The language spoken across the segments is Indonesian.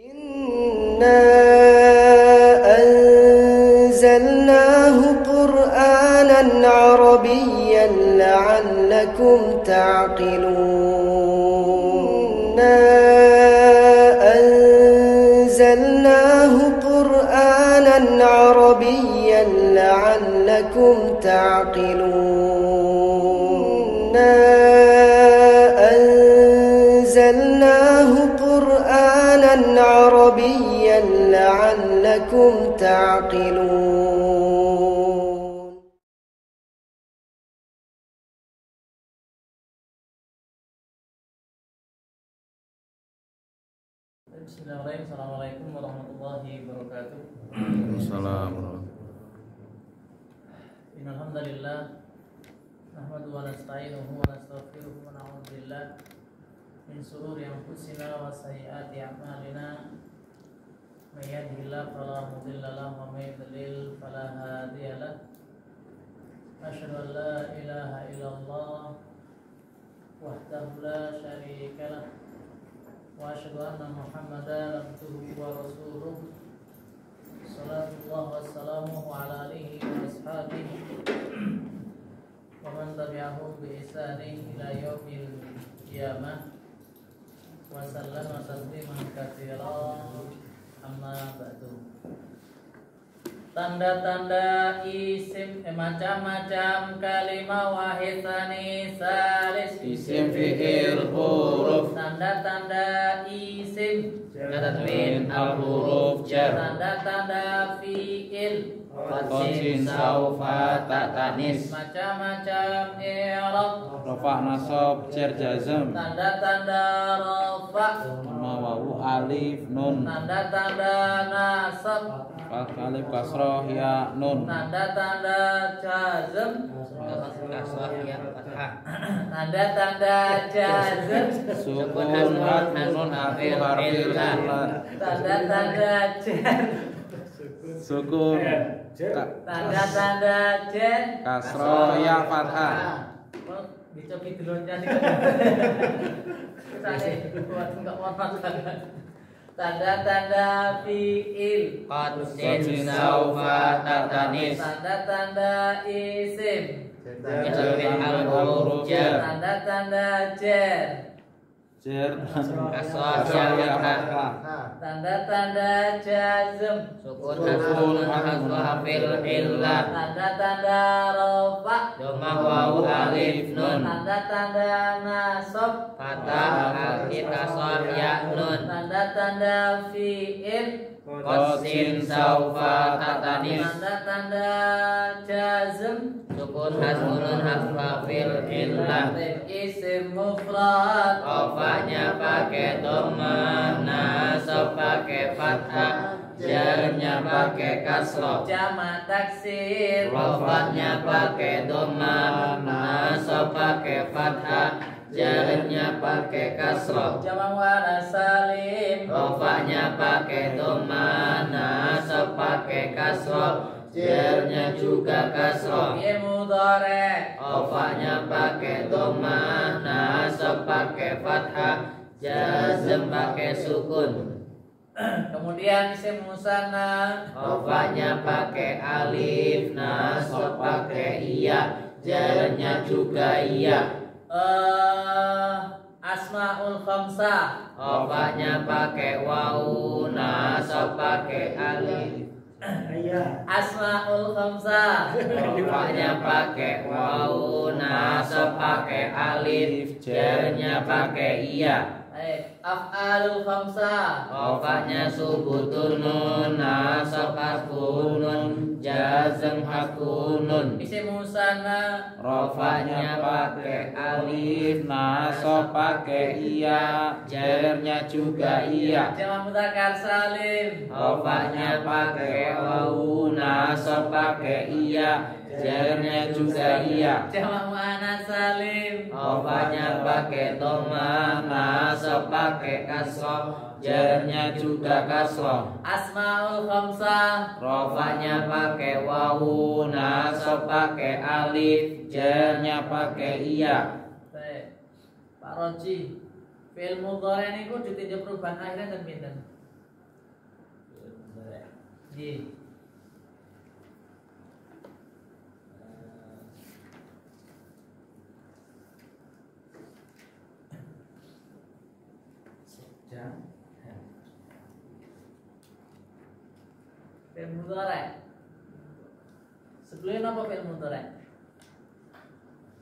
Inna anzalnahu Qur'anan Arabiyyan la'allakum ta'qilun. Inna anzalnahu Qur'anan Arabiyyan la'allakum ta'qilun. Inna anzalnahu Qur'anan Arabiyyan la'allakum ta'qilun. Bismillahirrahmanirrahim. Assalamualaikum warahmatullahi wabarakatuh. Assalamualaikum. Innal hamdalillah nahmaduhu wa nasta'inuhu wa nastaghfiruhu wa na'udzu billahi min shururi anfusina wa sayyiati a'malina. May yahdihillahu fala mudilla lahu wa may yudlil fala hadiya lahu. Asyhadu an la ilaha illallah wahdahu la syarika lahu wa asyhadu anna Muhammadan abduhu wa rasuluh. Sallallahu wassalamu ala alihi wa ashabihi wa man tabi'ahum bi ihsanin ila yaumil qiyamah wa sallama tasliman katsiran. Amma ba'du. Tanda-tanda isim macam-macam kalimah wahid tsani salis. Isim fi'il huruf Tanda-tanda isim tanwin al-huruf jar tanda-tanda fi'il qasin saufa ta tanis macam-macam i'rab rafa nasab jar jazm tanda-tanda rafa ma wawu alif nun tanda-tanda nasab fal alif kasrah ya nun tanda-tanda jazm kasrah ya fathah tanda-tanda jazm sukun hat nun harfil harfil tanda-tanda jar sukun tanda-tanda jar kasrah ya fathah dicoki dulunya tanda-tanda fi'il qasin saufa ta tanis tanda-tanda isim tanwin al-huruf jar tanda-tanda jar jar kasrah ya fathah tanda-tanda jazm sukun haswa fil illah tanda-tanda rafa dhamma wawu alif nun tanda-tanda nasab fathah alif kasrah ya nun tanda-tanda fi'il qasin saufa ta tanis tanda-tanda jazm sukun haswa fil illah isim mufrad rafanya pakai dhammah nasab pakai fathah jarnya pakai kasrah jamak taksir rafanya pakai dhammah nasab pakai fathah jarnya pakai kasrah jamak wala salim rafanya pakai dhammah nasab pakai kasrah jarnya juga kasrah fi'il mudhari rafanya pakai dhammah nasab pakai fathah jazm pakai sukun kemudian isim musanna rafanya pakai alif nasab pakai iya jarnya juga iya asmaul khamsah rafanya pakai wawu nasab pakai alif asmaul khamsah rafanya pakai wawu nasab pakai alif jarnya pakai iya af'alul khamsah rafanya subutun nun nasab hasbunun jazm hasbunun isim musanna rafanya pakai alif nasab pakai iya jarnya juga iya jamak mudzakkar salim rafanya pakai wawu nasab pakai iya jarnya juga iya jamak muannats salim rafanya pakai dhammah nasab pakai kasrah jarnya juga kasrah asmaul khamsah rafanya pakai wawu nasab pakai alif jarnya pakai iya Pak Roji, fi'il mudhari niku ditinjau perubahan akhirnya dan pinten? Nggih. Sedang. Fi'il mudhari'. Sebelumnya apa fi'il mudhari'?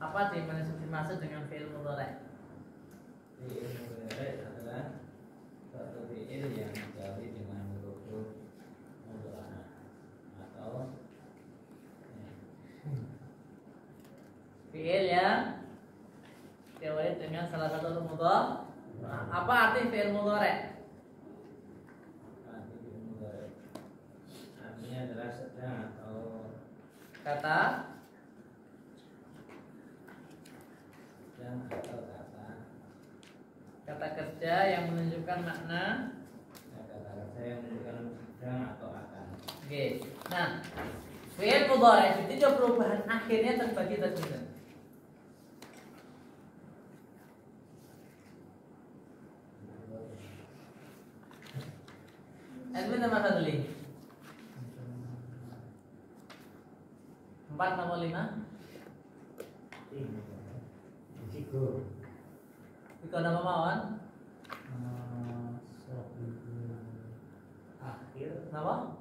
Apa dimaksud dengan fi'il mudhari'? Fi'il mudhari' adalah suatu fi'il yang diawali dengan huruf mudhari' atau Fi'il yang diawali dengan salah satu huruf mudhari'. Apa arti fi'il mudhari'? arti fi'il mudhari'. Artinya adalah sedang atau Kata sedang atau kata kerja yang menunjukkan makna. kata-kata yang menunjukkan sedang atau akan. Oke. Nah, fi'il mudhari' itu juga perubahan akhirnya terbagi tersebut. Edwin sama Fadli. 4 nama 5. Iko nama mawon. Akhir Napa?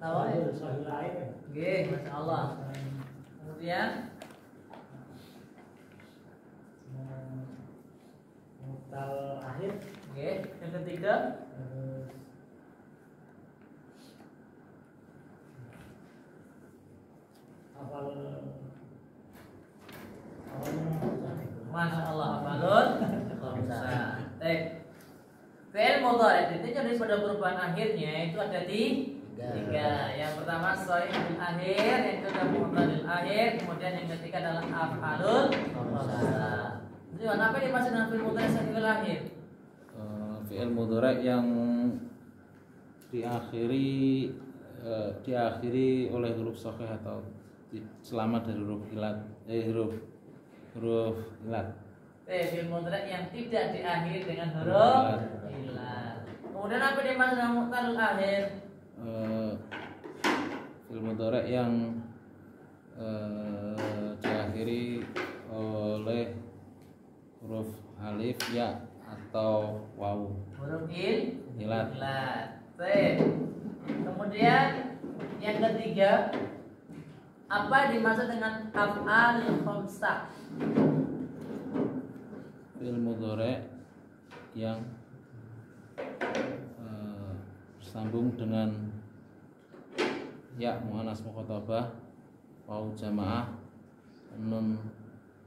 Napa? Nggih, masyaallah. Kemudian mutal akhir, nggih, yang ketiga terus awal Masya Allah, balun. Fi'il mudhari' itu daripada perubahan akhirnya itu ada tiga. Yang pertama shahihul akhir, yang kedua mu'tadil akhir, kemudian yang ketiga adalah af'alul khamsah. Jadi apa yang dimaksud dengan fi'il mudhari' shahihul akhir? fi'il mudhari' yang diakhiri oleh huruf shahih atau selamat dari huruf ilat, huruf ilat. Fi'il mudhari' yang tidak diakhiri dengan huruf ilat. Kemudian apa yang dimaksud dengan mu'tadil akhir? Fi'il mudhari' yang diakhiri oleh huruf alif, ya atau waw. Huruf Ilat. Baik. Kemudian yang ketiga, apa dimaksud dengan af'alul khamsah? Fi'il mudhari' yang bersambung dengan ya muannas mukhatabah, waw jamaah, nun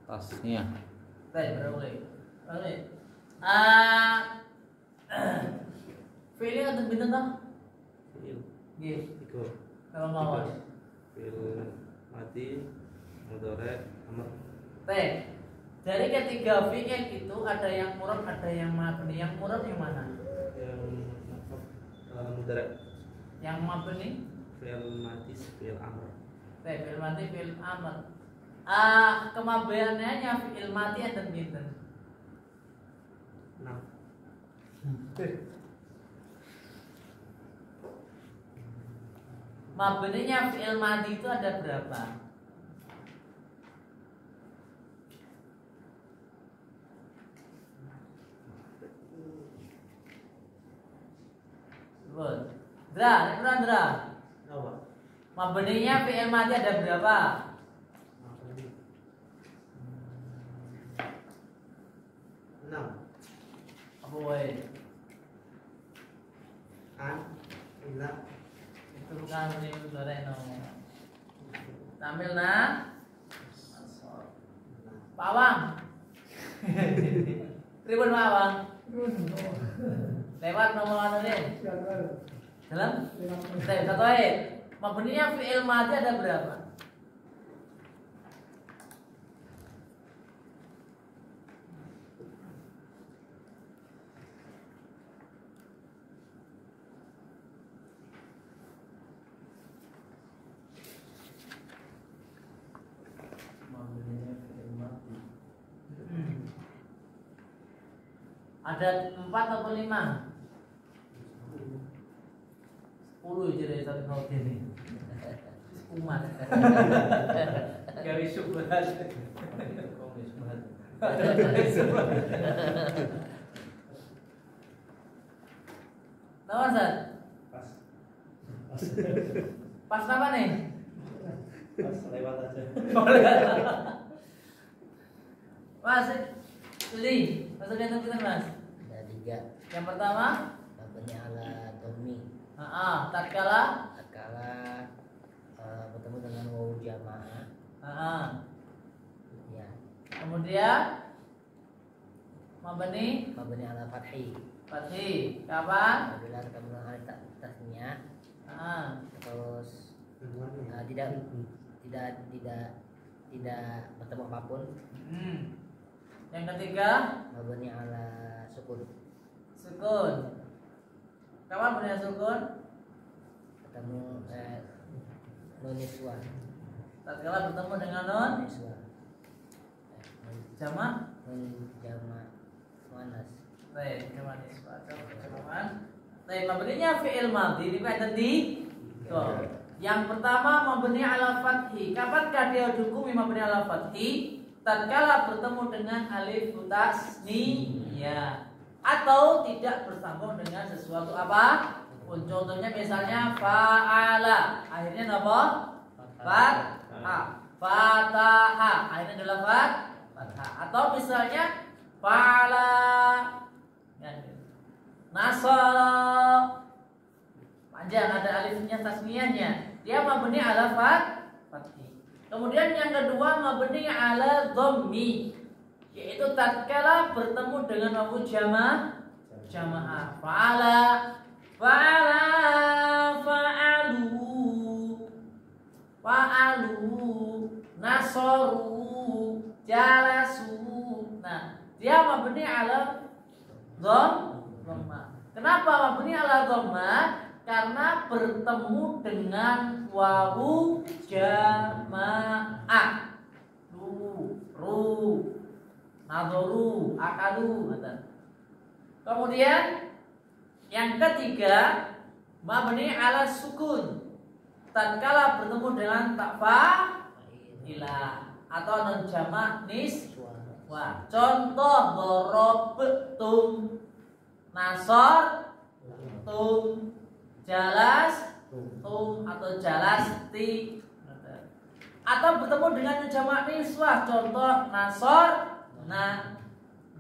tasniyah. Baik, boleh. Fi'il atau bintang tak? fi'il Nggih. tiga, Kalau mau. fi'il mati, mudhari', amr. Baik. Dari ketiga fi'il itu ada yang murad, ada yang mabni. Yang murad yang mana? Yang mudhari', Yang mabni? fi'il mati, fi'il amr. Baik, fi'il mati, fi'il amr. Kemabiannya fi'il mati ada bintang. 6. Mabninya fi'il madi itu ada berapa? Sebut. Dra. Apa? Mabninya fi'il madi ada berapa? 6. Apa wae? An, ila, Itu bukan fi'il mudhari' no. Tampil na Pawang. Pripun Pawang? Lewat nomor anu nih. Dalam? Satu aja. Mabninya fi'il madi ada berapa? mabninya fi'il mati. Ada 4 atau 5? 10 jadi satu tahun ini. Umat. Gawe syubhat. Tahu Ustaz? Pas apa nih? Pas lewat aja. Mas, Lili, masuk yang kita Mas. Ada 3. Yang pertama, Mabni ala dhammi. tatkala Bertemu dengan wawu jamaah. Ya. Kemudian mabni Mabni ala fathi. fathi. Kapan? Apabila ketemu dengan alif tasniyah. Terus tidak bertemu apapun. Yang ketiga, Mabni ala sukun. sukun. Kapan punya sukun? Ketemu nun niswa. Tatkala bertemu dengan nun Niswa. jamak. Nun jamak muannas. Baik, jamak nisbah. Jamak. Baik, mabninya fi'il madhi ini ada di tuh. Yang pertama mabni ala fathi. Kapankah dia dihukumi mabni ala fathi? Tatkala bertemu dengan alif tasniyah atau tidak bersambung dengan sesuatu apa? Contohnya misalnya fa'ala, akhirnya apa? Fathah. Fataha, akhirnya adalah fathah. Atau misalnya fa'ala, nasara, panjang ada alifnya tasniyahnya, dia mabni ala fathah. Kemudian yang kedua mabni ala dhammi, yaitu tatkala bertemu dengan wawu jamaah. Fa'ala, fa'alu, nasaru, jalasu. Nah, dia mabni ala dhamma. Kenapa mabni ala dhamma? Karena bertemu dengan wawu jamaah. Ru, nadoru, akalu. Kemudian yang ketiga mabni ala sukun. Tatkala bertemu dengan tak fa'ilah atau non jamak niswah. Contoh darabtum, nasartum, jalastum atau jalasti. Atau bertemu dengan jamak niswah. Contoh nasarna,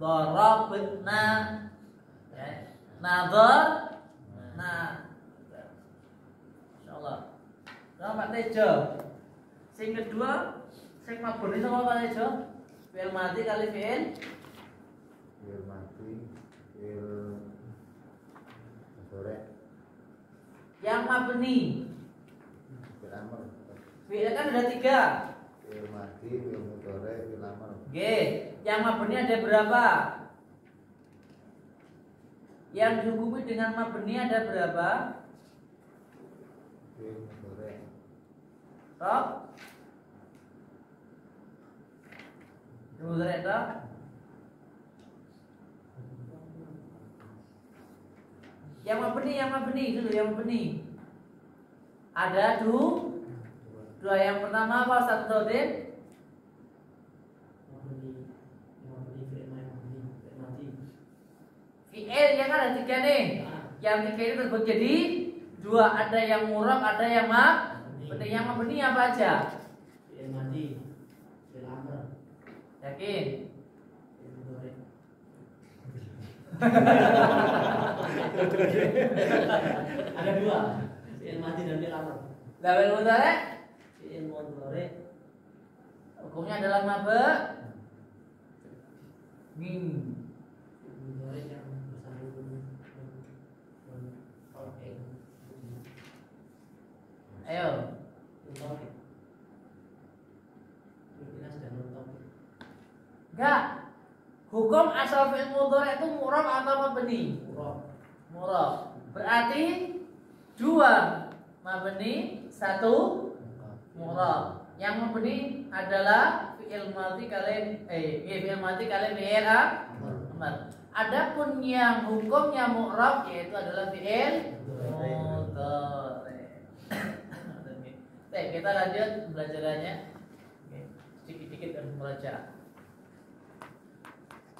darabna, nadharna. Insyaallah. Nah, Pak Tejo. Sing kedua, sing mabni sama Pak Tejo. Fi'il madhi kali fi'il sore. yang mabni. Fi'il kan ada 3. Fi'il madhi, fi'il mudhari', fi'il amr. Oke, yang mabni ada berapa? Yang dihukumi dengan mabni ada berapa? Fi'il mudhari'. Rob? Mudhari' toh? Yang mabni dulu, yang mabni. Ada dua. Yang pertama apa Ustaz Todin? Fi'il yang ada 3 nih. Yang 3 ini terbagi jadi 2. Ada yang murab, ada yang mabni. Yang mabni apa aja? Fi'il madhi, fi'il amr. Yakin? Ada 2, fi'il madhi dan fi'il amr. Fi'il mudhari'? Fi'il mudhari' Hukumnya adalah mabni. fi'il mudhari' yang bersambung. Oke. Ayo. Topik. Kita sudah topik. Enggak. Hukum asal fi'il mudhari' itu murab atau mabni? Murab. Berarti 2 mabni, 1 murab. Yang mabni adalah fi'il madhi kali fi'il amr. Adapun yang hukumnya mu'rab yaitu adalah fi'il mudhari'. Baik, kita lanjut belajarannya. Sedikit-sedikit harus meraja.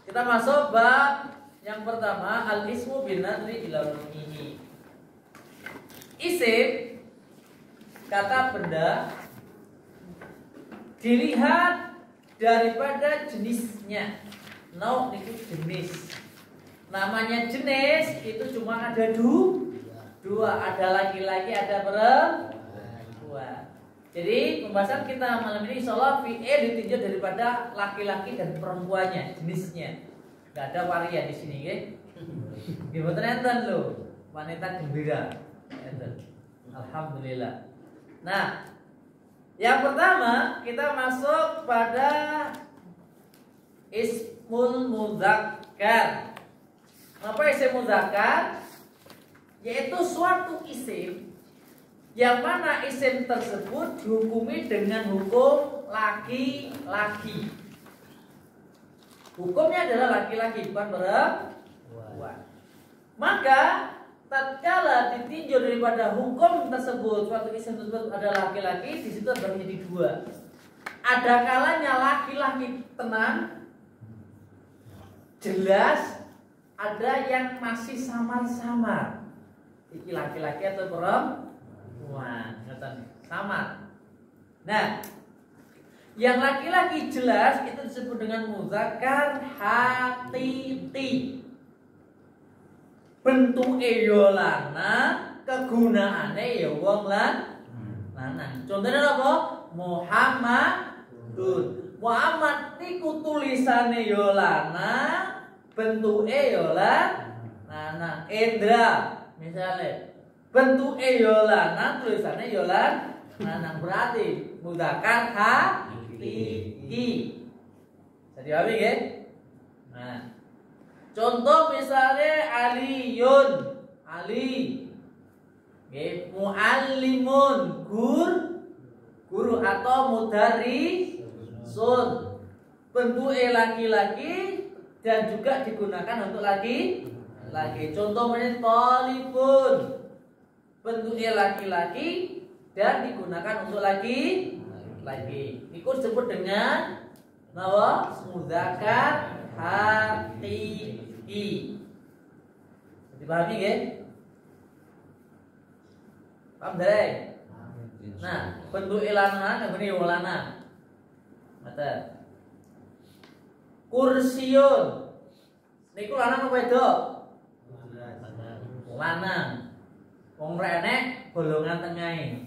Kita masuk bab yang pertama, al-ismu bin nadri ila rumihi. Isim kata benda dilihat daripada jenisnya. Nau itu jenis. Namanya jenis itu cuma ada dua, ada laki-laki, ada perempuan. Jadi pembahasan kita malam ini insyaallah fi'il ditinjau daripada laki-laki dan perempuannya, jenisnya. Gak ada varian di sini, nggih. Nggih mboten enten lho, wanita gembira. Enten. Alhamdulillah. Nah, yang pertama kita masuk pada ismul mudzakkar. Apa isim mudzakkar? Yaitu suatu isim yang mana isim tersebut dihukumi dengan hukum laki-laki. Hukumnya adalah laki-laki, bukan perempuan. Maka tatkala ditinjau daripada hukum tersebut, suatu isim tersebut adalah laki-laki, di situ terbagi menjadi dua. Ada kalanya laki-laki tenang, jelas, ada yang masih samar-samar. Iki laki-laki atau perempuan, samar. Nah, yang laki-laki jelas itu disebut dengan mudzakkar haqiqi. Bentuke yo lanang, kegunaane ya wong lanang. Contohnya apa? Muhammadun. Muhammad niku tulisane yo lanang, bentuke yo lanang. Indra misalnya bentuke yo lanang, tulisane yo lanang. Berarti mudzakkar haqiqi. Jadi apa nggih? Nah, contoh misalnya Aliyun, Ali. Nggih, muallimun, guru atau mudarrisun. Bentuke laki-laki dan juga digunakan untuk laki. Contoh misalnya talibun. Bentuke laki-laki dan digunakan untuk laki. Itu disebut dengan nawa mudzakkar haqiqi. Dipahami nggih? Paham dereng? Nah, bentuk lanang nggone wong lanang. Mata. Kursiun. Niku lanang apa wedok? Lanang. Wong renek bolongan tengahe.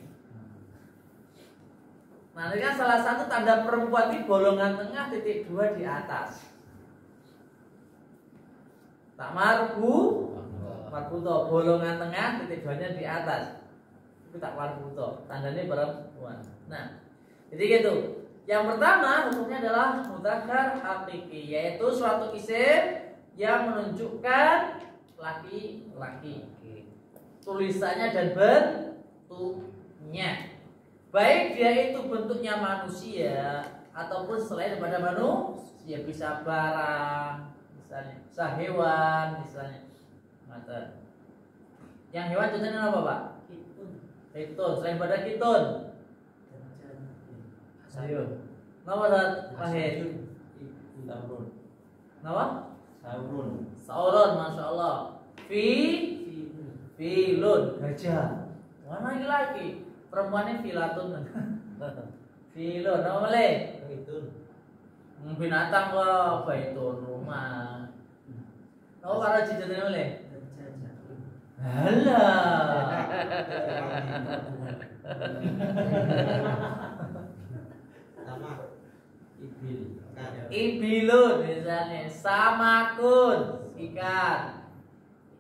Nah, ini kan salah satu tanda perempuan di bolongan tengah titik 2 di atas. Tak marbuto bolongan tengah titik 2-nya di atas. Itu tak marbuto, tandanya perempuan. Nah, jadi gitu. Yang pertama hukumnya adalah mudzakkar haqiqi, yaitu suatu isim yang menunjukkan laki-laki. Tulisannya dan bentuknya. Baik dia itu bentuknya manusia ataupun selain daripada manusia, bisa barang, misalnya, bisa hewan, misalnya. Mata. Yang hewan contohnya apa, Pak? Kitun, selain pada kitun. Ayo. Nama Wahid. Saurun. Nama? Saurun, masya Allah. Filun, gajah. Mana lagi? Perempuannya filatun. Filun, nama boleh? Binatang kok, baitun, rumah. Kau para cita-cita boleh? Halah. Ibilun misalnya, samakun, ikan.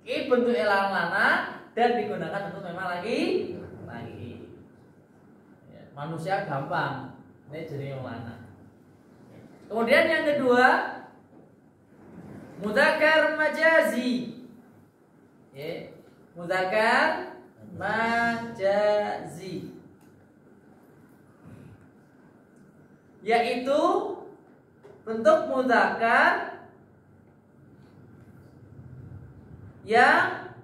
Ini bentuk elang lanang dan digunakan untuk memang lagi. Manusia gampang, ini jenis yang lanang. Kemudian yang kedua, mudzakkar majazi. Mudzakkar majazi, yaitu bentuk mudzakkar yang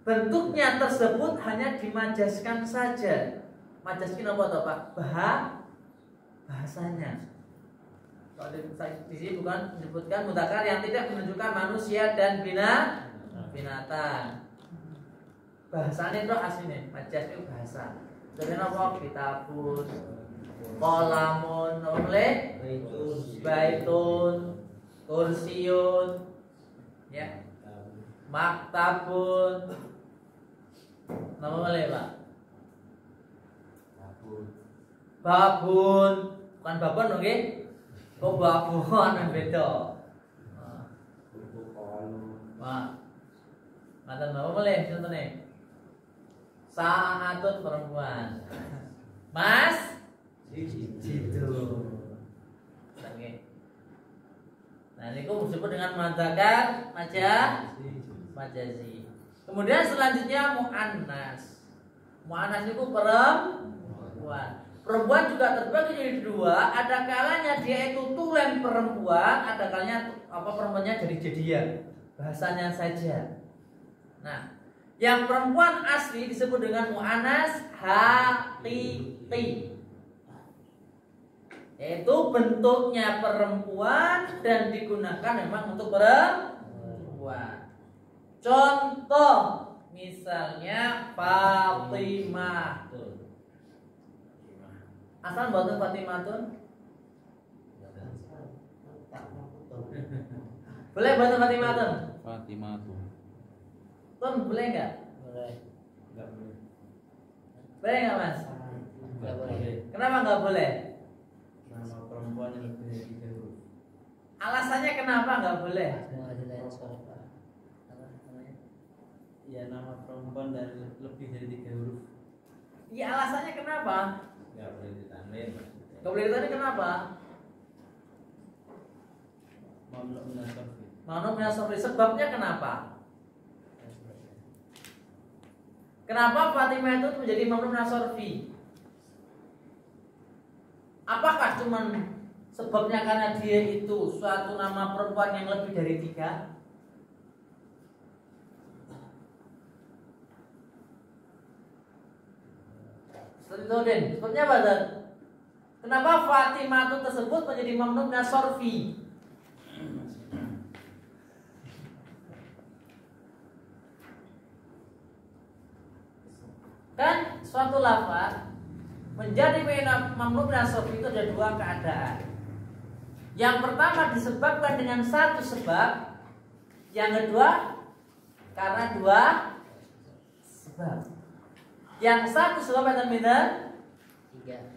bentuknya tersebut hanya dimajaskan saja. Majaskin apa toh Pak? Bahasanya. Kalau di sini bukan menyebutkan mudzakkar yang tidak menunjukkan manusia dan binatang. Bahasanya itu aslinya, majas itu bahasa. Jadi apa? Kitabun, qalamun, baitun, kursiun, ya, maktabun. Nama boleh Pak? Babun, bukan babon dong, nggih? Kok babon yang beda? Wah, ngaten apa boleh contohnya? Saatun perempuan, Mas, itu. Nah, ini kok disebut dengan mudzakkar majazi. Kemudian selanjutnya muannas. Muannas itu perempuan. Perempuan juga terbagi jadi dua. Ada kalanya dia itu tulen perempuan, ada kalanya perempuannya jadi-jadian. Bahasanya saja. Nah, yang perempuan asli disebut dengan muannas haqiqi. Yaitu bentuknya perempuan dan digunakan memang untuk perempuan. Contoh misalnya Fatimah. Asal buatan Fatimah tuh? Boleh buatan Fatimah tuh? Fatimah tuh. Tuh boleh nggak? Boleh. Enggak boleh. Boleh nggak Mas? Nggak boleh. Kenapa nggak boleh? Nama perempuan yang lebih dari 3 huruf. Alasannya kenapa nggak boleh? Apa namanya? Ya, nama perempuan dari lebih dari 3 huruf. Ya alasannya kenapa? Enggak boleh ditanwin maksudnya. Nggak boleh ditanya kenapa? Mamnu min as-sarfi. Manu minasofri, sebabnya kenapa? Kenapa Fatimah itu menjadi mamnu minasofri? Apakah cuman sebabnya karena dia itu suatu nama perempuan yang lebih dari 3? Seperti itu Den, sebabnya apa Dan? Kenapa Fatimah itu tersebut menjadi mamnu minasofri? Kan suatu lafaz menjadi mamnu minasofri itu ada 2 keadaan. Yang pertama disebabkan dengan satu sebab, yang kedua karena 2 sebab. Yang satu sebab ada minat 3.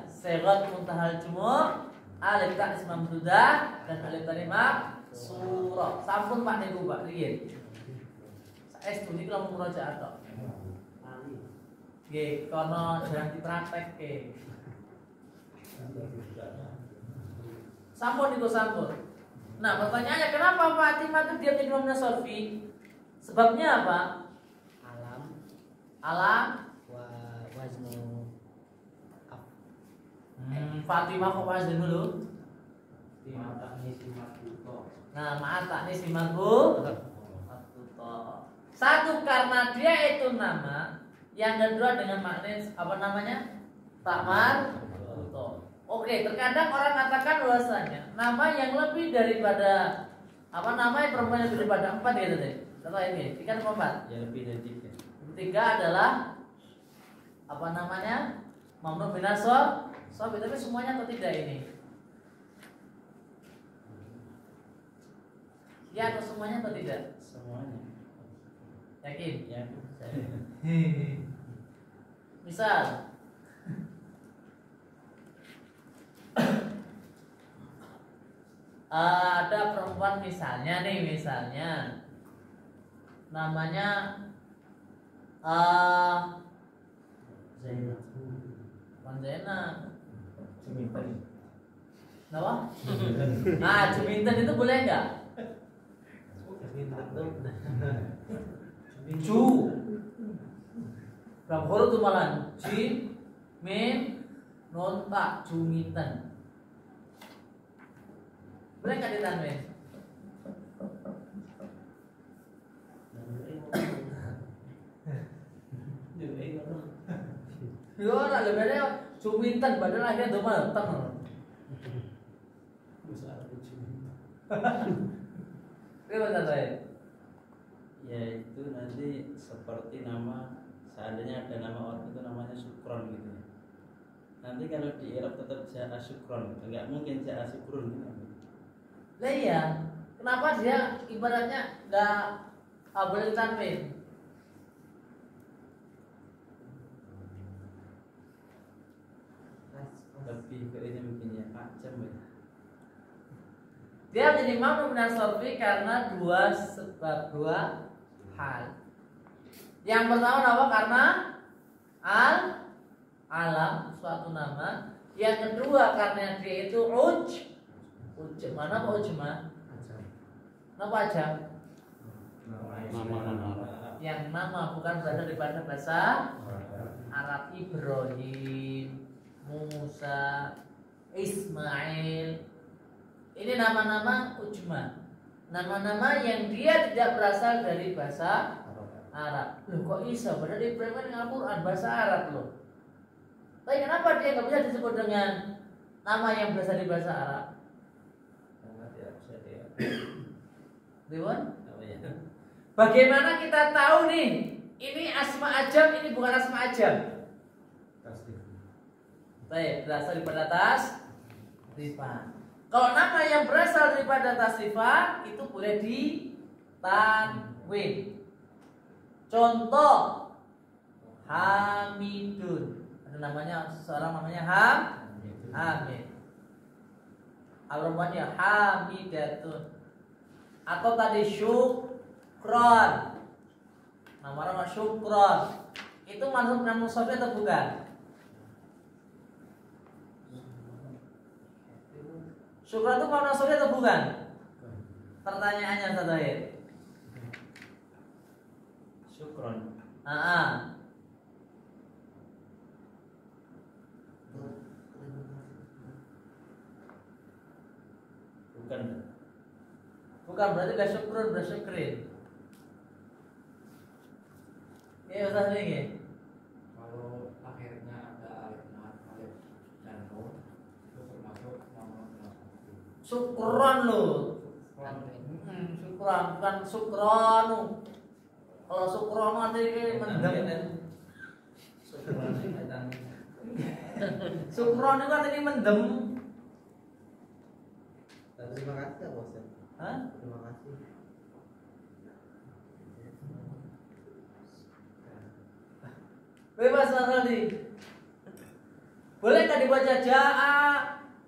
Sigat muntahal jumu', alif ta'nis mamdudah dan alif tanimah surah. Sampun Pak niku Pak riyen. Saestu niku lamun murojaah tok. Nggih, kono jarang dipraktekke. Sampun niku sampun. Nah, pertanyaannya kenapa Fatimah itu dia jadi mamnu minasofri? Sebabnya apa? Alam wa waznu Fatimah kok wazn dulu? Nah, maaf tak nih simarbu. Satu karena dia itu nama, yang kedua dengan makna apa namanya? Takmar. Oke, terkadang orang katakan bahwasanya nama yang lebih daripada perempuan yang lebih daripada 4 gitu deh. Contoh ini, 3 atau 4? Ya, lebih dari 3. 3 adalah mamnu minasofri, tapi semuanya atau tidak ini? Ya atau semuanya atau tidak? Semuanya. Yakin? Ya. Misal ada perempuan misalnya namanya Zainab. Zainab. Juminten. Kenapa? Nah, Juminten itu boleh nggak? Ju. Berapa huruf tuh malah? Jim, Mim, Non, Ta, Juminten. Boleh nggak ditanwin? Yo ora lho bene cuwinten padahal akhirnya do mateng. Gimana saya? Ya itu nanti seperti nama, seandainya ada nama orang itu namanya Sukron gitu ya. Nanti kalau di Arab tetap Ja'a Sukron, enggak mungkin Ja'a Sukrun gitu. Lah iya, kenapa dia ibaratnya enggak boleh ditanwin? Lebih ke ini mungkin ya ajam ya. Dia menjadi mamnu minas sarfi karena dua sebab, dua hal. Yang pertama apa? Karena alam suatu nama. Yang kedua karena dia itu mana ujma? Kenapa aja? Nama Arab. Yang nama bukan berasal daripada bahasa Arab. Ibrahim, Musa, Ismail. Ini nama-nama ujma. Nama-nama yang dia tidak berasal dari bahasa Arab. Loh kok bisa? Padahal Ibrahim kan Al-Quran bahasa Arab loh. Tapi kenapa dia nggak bisa disebut dengan nama yang berasal dari bahasa Arab? Karena tidak bisa dia. Dewan? Apa ya? Bagaimana kita tahu nih? Ini asma ajam, ini bukan asma ajam. Baik, berasal daripada tasrifan. Kalau nama yang berasal daripada tasrifan itu boleh ditanwin. Contoh Hamidun. Ada namanya seorang namanya Hamid. Al-Rumahnya Hamidatun. Atau tadi Syukron. Nama orang Syukron. Itu masuk nama sofi atau bukan? Syukron itu mana sofi atau bukan? Pertanyaannya terakhir. Syukron. Bukan berarti gak syukrun, bersyukrin. Iya Ustaz ini. Kalau akhirnya ada alif dan nun itu termasuk nama nasab. Syukron loh. Syukron bukan syukronu. Kalau syukron nanti mendem. Syukron itu artinya mendem. Terima kasih Pak Ustaz. Hah? Terima kasih. Bebas Mas Aldi. Boleh nggak dibaca Ja'a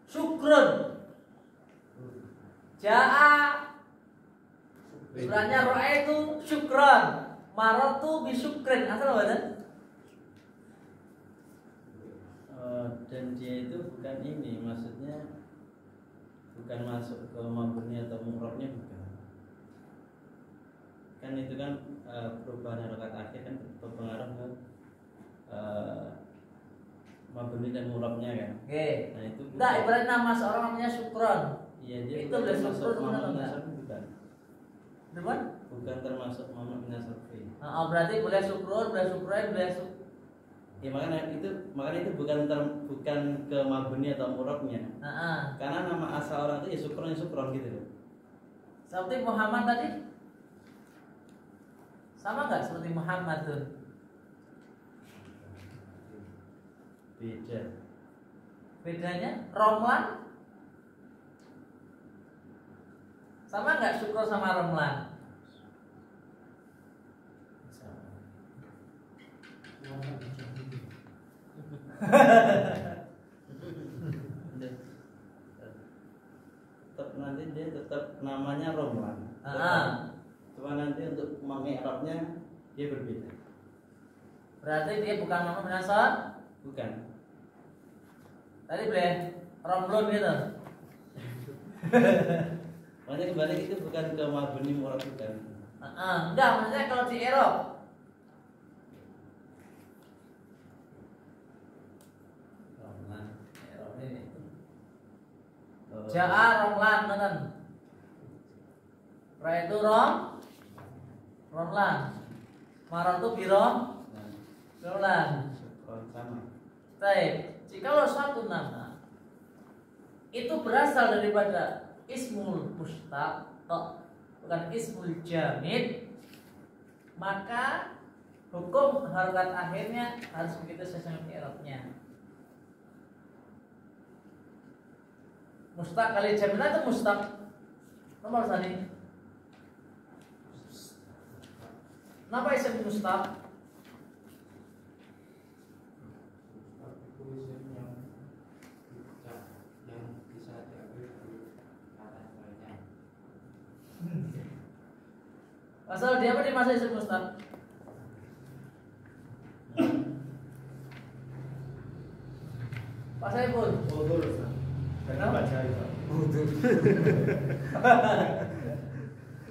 Syukrun? Ja'a sebenarnya ro'a itu syukron, maratu bisyukrin. Asal apa kan? Dan dia itu bukan ini, maksudnya bukan masuk ke mabni atau mu'rabnya bukan. Kan itu kan perubahan harokat akhir kan berpengaruh ke mabni dan mu'rabnya kan. Oke. Nah itu Enggak, ibarat nama seorang namanya Syukron. Iya dia Itu bukan boleh termasuk syukur, Muhammad bukan? bin Nasr, bukan. Benar? Bukan termasuk Muhammad bin Nasr. Berarti boleh Syukron, boleh Syukron, boleh Ya makanya itu bukan ke mabni atau mu'rabnya. Karena nama asal orang itu ya syukron gitu loh. Seperti Muhammad tadi. Sama nggak seperti Muhammad tuh? Beda. Bedanya Romlan sama nggak Syukron sama Romlan? Tetap nanti dia tetap namanya Romlan. Cuma nanti untuk mengi'rabnya dia berbeda. Berarti dia bukan nama Nasr? Bukan. Tadi boleh Romlun gitu. Makanya kembali itu bukan ke mabni mu'rab bukan. Enggak, maksudnya kalau di Eropa Ja'a romlan ngoten. Raitu romlan. Maratu birom romlan. Syukron sama. Baik, jikalau suatu nama itu berasal daripada ismul mustaq, bukan ismul jamid, maka hukum harokat akhirnya harus begitu sesuai dengan i'rabnya. Mustaq kali jamid atau mustaq? Nomor tadi. Napa isim mustaq? Itu isim yang bisa diambil dari kata yang lainnya. Masalah dia apa di masa isim mustaq? Pak Saiful. Kenapa?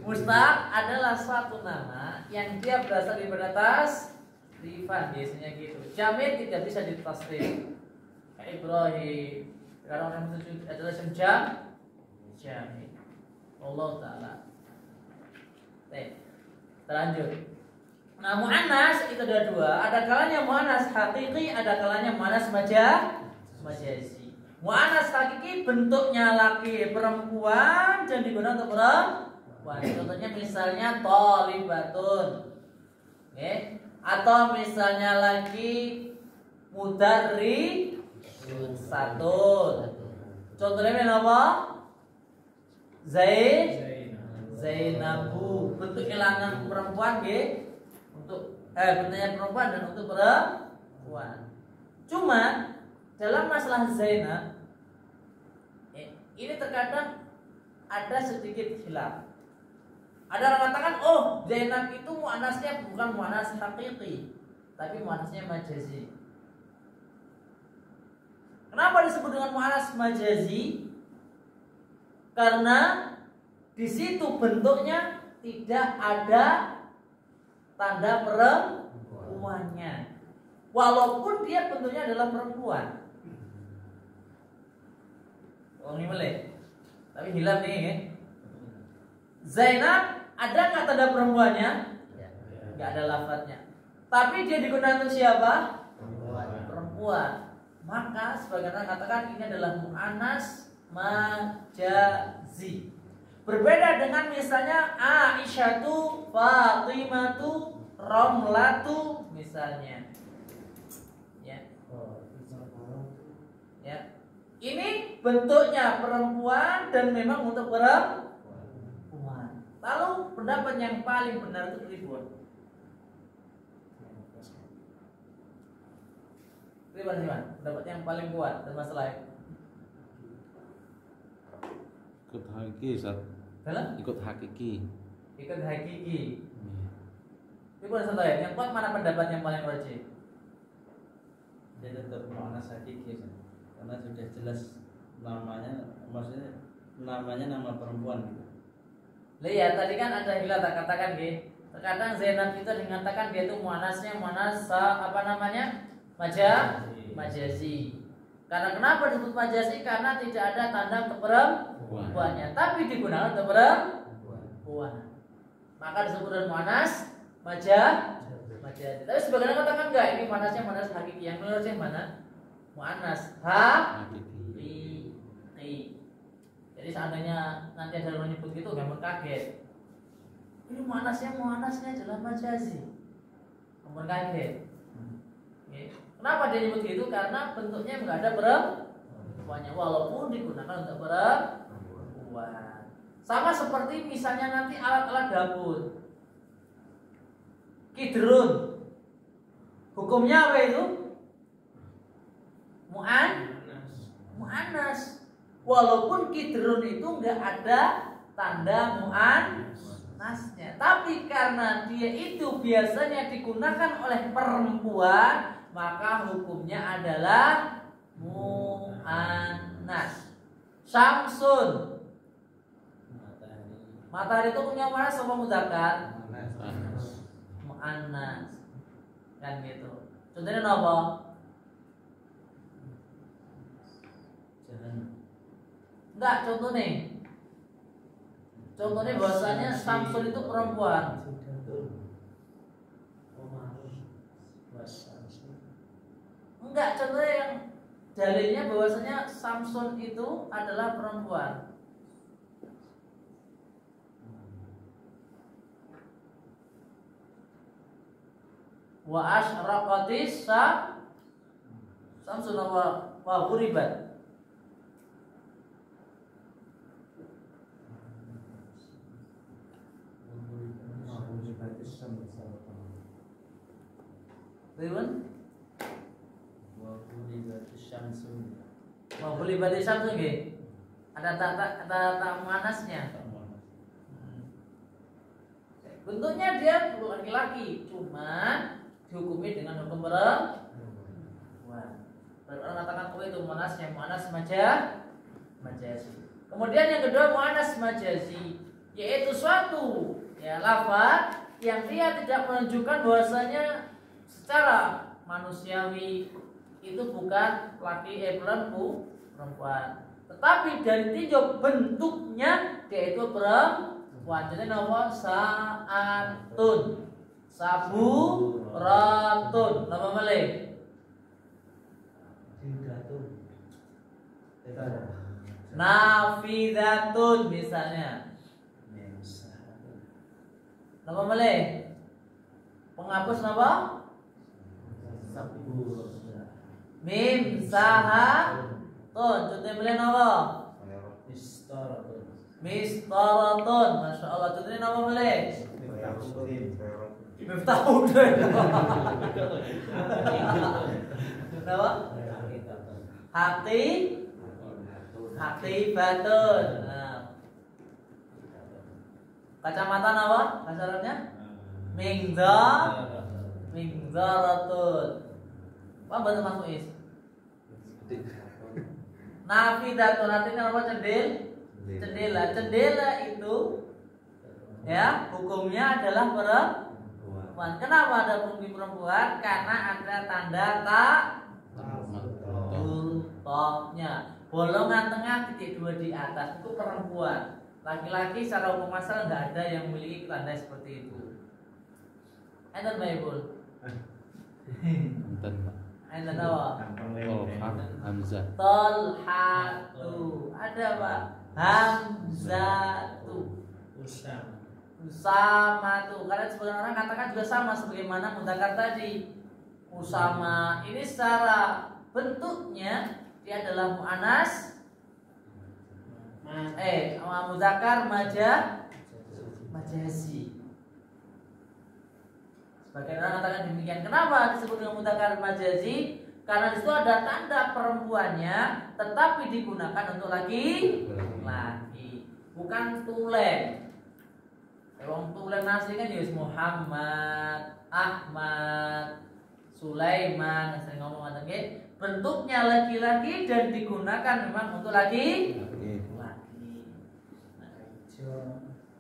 Mustaq adalah suatu nama yang dia berasal dari tasrifan, biasanya gitu. Jamid tidak bisa ditasrif. Kayak Ibrahim, karena orang itu adalah jamid. Allah Ta'ala. Baik, terlanjut. Nah, mu'annas itu ada dua. Ada kalanya mu'annas hakiki, ada kalanya mu'annas majazi. Mu'annas hakiki bentuknya laki perempuan dan digunakan untuk perempuan. Contohnya misalnya thalibatun. Oke. Atau misalnya lagi mudarrisatun. Contohnya apa? Zainabu. Bentuknya lanang perempuan nggih. Bentuknya perempuan dan untuk perempuan. Cuma dalam masalah Zainab ini terkadang ada sedikit khilaf. Ada orang mengatakan, oh Zainab itu muannasnya bukan muannas hakiki, tapi muannasnya majazi. Kenapa disebut dengan muannas majazi? Karena di situ bentuknya tidak ada tanda perempuannya, walaupun dia bentuknya adalah perempuan. Oh ini boleh, tapi hilang nih. Ya. Zainab ada nggak tanda perempuannya? Nggak ada lafadznya. Tapi dia digunakan untuk siapa? Perempuan. Maka sebagian orang katakan ini adalah mu'annas majazi. Berbeda dengan misalnya Aisyatu, Fatimatu, Romlatu misalnya. Ya. Ya. Ini bentuknya perempuan dan memang untuk perempuan. Lalu pendapat yang paling benar itu ribuan. Pendapat yang paling kuat dan masalah itu. Ikut hakiki, Ustaz. Ikut hakiki. Ikut hakiki. Ini bukan satu ayat. Yang kuat mana pendapat yang paling rajih? Dia tetap muannas hakiki, Ustaz. Karena sudah jelas namanya, maksudnya namanya nama perempuan gitu. Lihat tadi kan ada hilal tak katakan gitu. Terkadang Zainab itu dikatakan dia itu muannasnya muannas apa namanya? Majazi. Karena kenapa disebut majazi? Karena tidak ada tanda keperempuannya, tapi digunakan untuk perempuan. Maka disebut dengan muannas majazi. Tapi sebagian katakan enggak, ini muannasnya muannas hakiki. Yang menurut saya mana? Muannas hakiki. Jadi seandainya nanti ada orang nyebut gitu, gampang kaget. Ini muannasnya adalah majazi. Gampang kaget. Kenapa dia nyebut gitu? Karena bentuknya nggak ada perempuannya, walaupun digunakan untuk perempuan. Sama seperti misalnya nanti alat-alat dapur. Kidrun. Hukumnya apa itu? Mu'annas. Walaupun kidrun itu nggak ada tanda mu'annasnya, tapi karena dia itu biasanya digunakan oleh perempuan, maka hukumnya adalah mu'annas. Syamsun. Matahari itu punya mana sama muzakkar? Mu'annas. Kan gitu. Contohnya apa? Enggak, contohnya bahwasanya Samsun itu perempuan. Enggak, contohnya yang dalilnya bahwasanya Samsun itu adalah perempuan. Wa asyraqatis Samsun wa ghuribat. Bagaimana? Wa ghuribat Samsun nggih. Ada tak manasnya. Bentuknya dia bukan laki-laki, cuman dihukumi dengan hukum perempuan. Orang katakan itu muanasnya muanas majazi. Kemudian yang kedua muanas majazi, yaitu suatu lafaz yang dia tidak menunjukkan bahwasanya secara manusiawi itu bukan laki perempuan, tetapi dari tinjau bentuknya dia itu perempuan. Jadi nama sa'atun, saburatun, nama malih nafidatun misalnya. Nama malih penghapus nama mim sahatun. Contohnya malih nama mistaratun. Masya Allah. Contohnya nama malih Miftahudin. Nama hati batun. Kacamata apa kasarannya? Mingzaratun. Apa bahasa Mas Muiz? Nafidatun artinya apa? Cendela itu hukumnya adalah perempuan. Kenapa ada hukum perempuan? Karena ada tanda toknya. Bolongan tengah titik 2 di atas itu perempuan. Laki-laki secara hukum asal nggak ada yang memiliki tanda seperti itu. Enten Pak Ibu? Enten Pak. Enten apa? Hamzah. Tolhatu. Ada Pak? Hamzatu. Usama tuh. Karena sebagian orang katakan juga sama sebagaimana mudzakkar tadi. Usama ini secara bentuknya dia adalah muannas mudzakkar majazi. Sebagian orang katakan demikian. Kenapa disebut dengan mudzakkar majazi? Karena di situ ada tanda perempuannya, tetapi digunakan untuk laki, bukan tulen. Wong tulen asli kan ya Muhammad, Ahmad, Sulaiman, sering ngomong ngoten nggih. Bentuknya laki-laki dan digunakan memang untuk laki.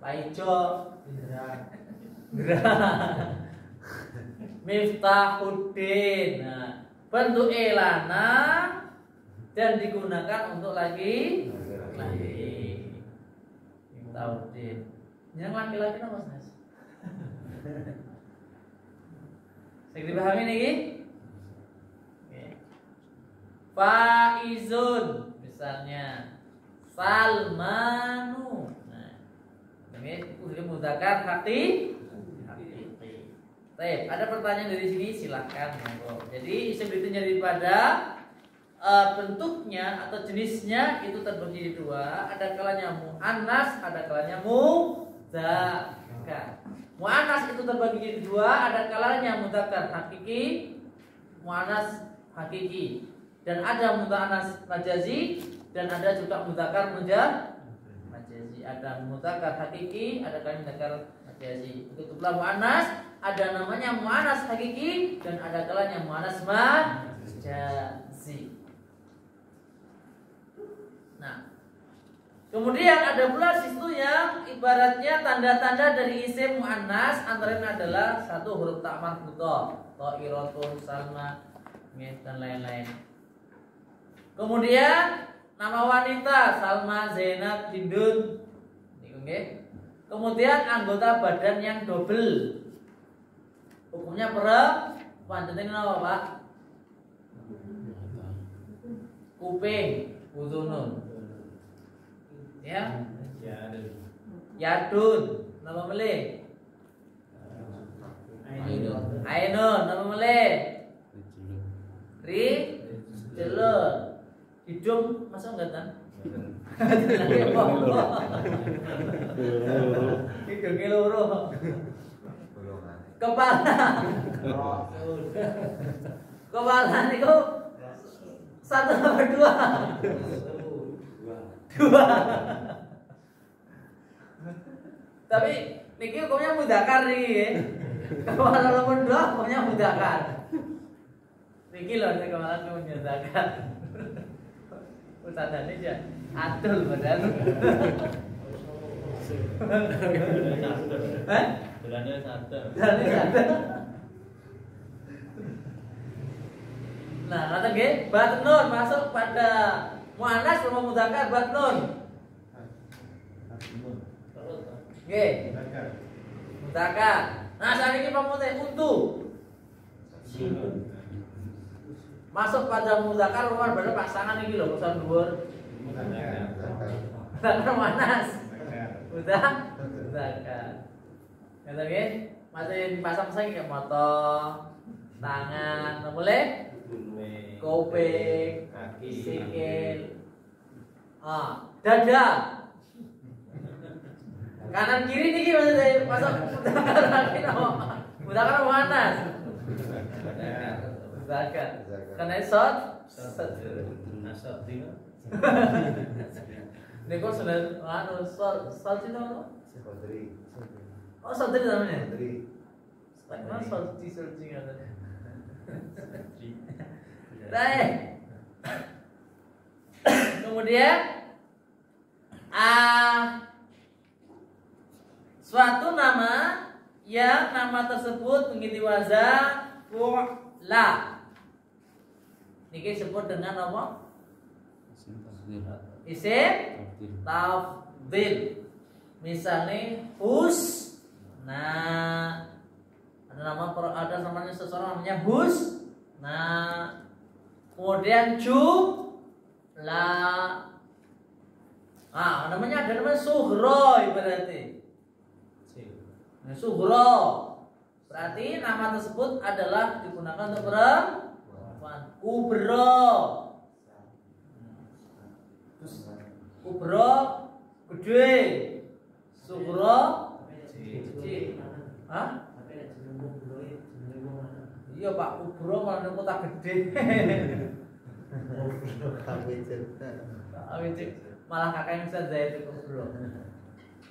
Paijo, Miftahuddin. Nah, bentuk elana dan digunakan untuk laki. Miftahuddin. Yang laki-laki apa Mas? Saya dipahami nih? Faizun misalnya Salmanu. Nah, ini udah mudzakkar hakiki. Baik, ada pertanyaan dari sini silahkan. Jadi isim itu daripada bentuknya atau jenisnya itu terbagi dua. Ada kalanya muannas, ada kalanya mudzakkar. Muannas itu terbagi dua. Ada kalanya mudzakkar hakiki, muannas hakiki. Dan ada muannas majazi dan ada juga mudzakkar majazi. Ada mudzakkar hakiki, ada kalanya mudzakkar majazi. Untuk pula muannas ada namanya muannas hakiki dan ada kalanya muannas majazi. Nah, kemudian ada pula situ yang ibaratnya tanda-tanda dari isim muannas antara lain adalah satu huruf ta marbuthah, thairatun, salma, dan lain-lain. Kemudian nama wanita Salma, Zainab, Hindun. Niku nggih. Kemudian anggota badan yang double. Hukumnya perempuan. Jenenge napa, Pak? Kuping, udhunun. Ya. Yadun, nama melih. Ainun, nama melih. Jelur. Hidung masuk enggak tan? Hidungnya loro. Kepala. Kepala niku satu apa dua? Dua. Tapi niki hukumnya mudzakkar niki. Kepala nomor 2 hukumnya mudzakkar. Niki lho nek kepala mudzakkar. Utadane aja. Adul padahal. Hah? Jalannya satu. Jalannya satu. Nah, kata nggih, batnun masuk pada muannas sama mudzakkar batnun. Nggih. Mudzakkar. Nah, saat ini pamune untu. Masuk pada mudzakkar rumah bener pasangan iki lho, pasangan dhuwur. Mudzakkar muannas. Mudzakkar. Kata nggih, masih dipasang-pasang kayak moto, tangan, boleh? Kuping, kaki, sikil, dada, kanan kiri nih gimana deh? Masuk mudzakkar lagi no, mudzakkar muannas, mudzakkar, karena short, ini kok sudah short itu apa? Oh sadri namanya? Mana short katanya? Baik. Kemudian suatu nama yang nama tersebut mengikuti wazan fu'la. Niki disebut dengan apa? Isim tafdhil. Misalnya husna. Ada namanya seseorang namanya husna. Kemudian jumla. Namanya ada namanya sughra berarti. Sughra. Berarti nama tersebut adalah digunakan untuk perempuan. Kubra. Kubra gede. Sughra kecil. Hah? Iya Pak, kubro malah kota gede. Malah kakaknya bisa Zaid itu kubro.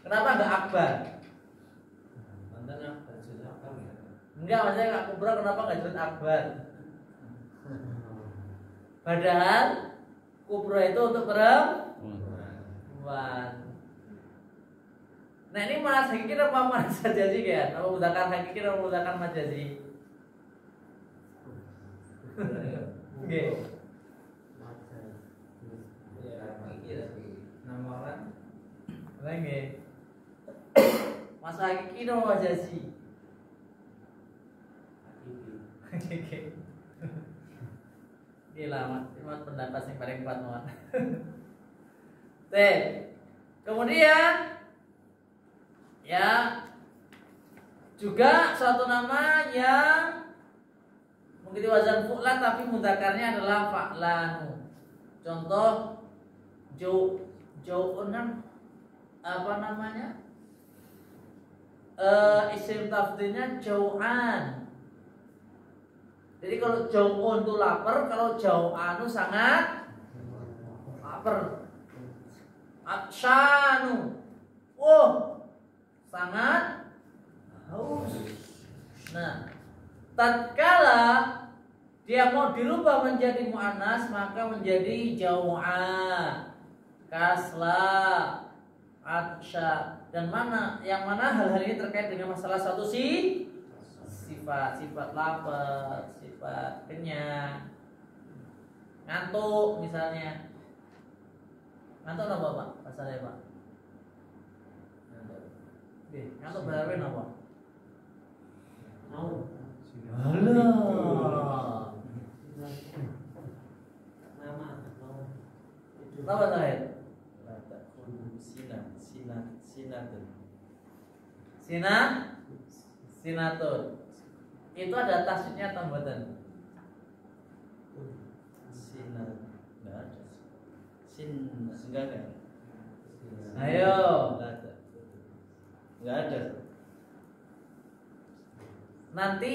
Kenapa enggak akbar? Mantan akbar sudah akbar ya? Enggak, maksudnya enggak kubro, kenapa enggak disebut akbar? Padahal kubro itu untuk perempuan. Nah ini manas hakiki apa manas majazi kan? Apa mudzakkar hakiki apa mudzakkar majazi? Nggih. Nama orang Nggih. Mas hakiki apa majazi? Hakiki. Gila, mas pendapat yang paling kuat mohon. Kemudian ya juga suatu nama yang mengikuti wazan fu'lan tapi mudzakarnya adalah fa'lanu. Contoh jau'unan apa namanya? Isim tafdilnya jau'an. Jadi kalau jau'un itu lapar, kalau jau'anu sangat lapar. Atsyanu. Sangat haus. Nah, tatkala dia mau dirubah menjadi muannas maka menjadi jau'a, kasla, atsya, dan yang mana hal-hal ini terkait dengan masalah satu sifat lapar, sifat kenyang, ngantuk misalnya. Ngantuk napa Pak? Pasare Pak. Nggih, ngantuk berapa napa? Mau. Alah. Nama mau. Napa terakhir? Sinatun. Itu ada tasdidnya atau mboten? Enggak ada. Enggak ada. Ayo. Enggak ada. Nanti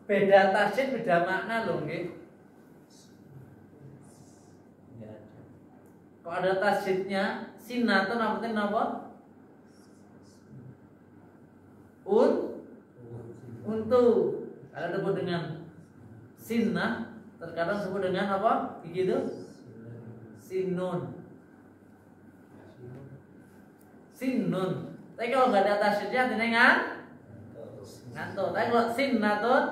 beda tasdid beda makna loh nggih. Enggak ada. Kalau ada tasdidnya sinatun artinya napa? Untuk. Kalau disebut dengan sinnah, terkadang disebut dengan apa? Begitu? Sinun. Tapi kalau nggak ada tasdidnya artinya ngantuk. Tapi kalau sinnatun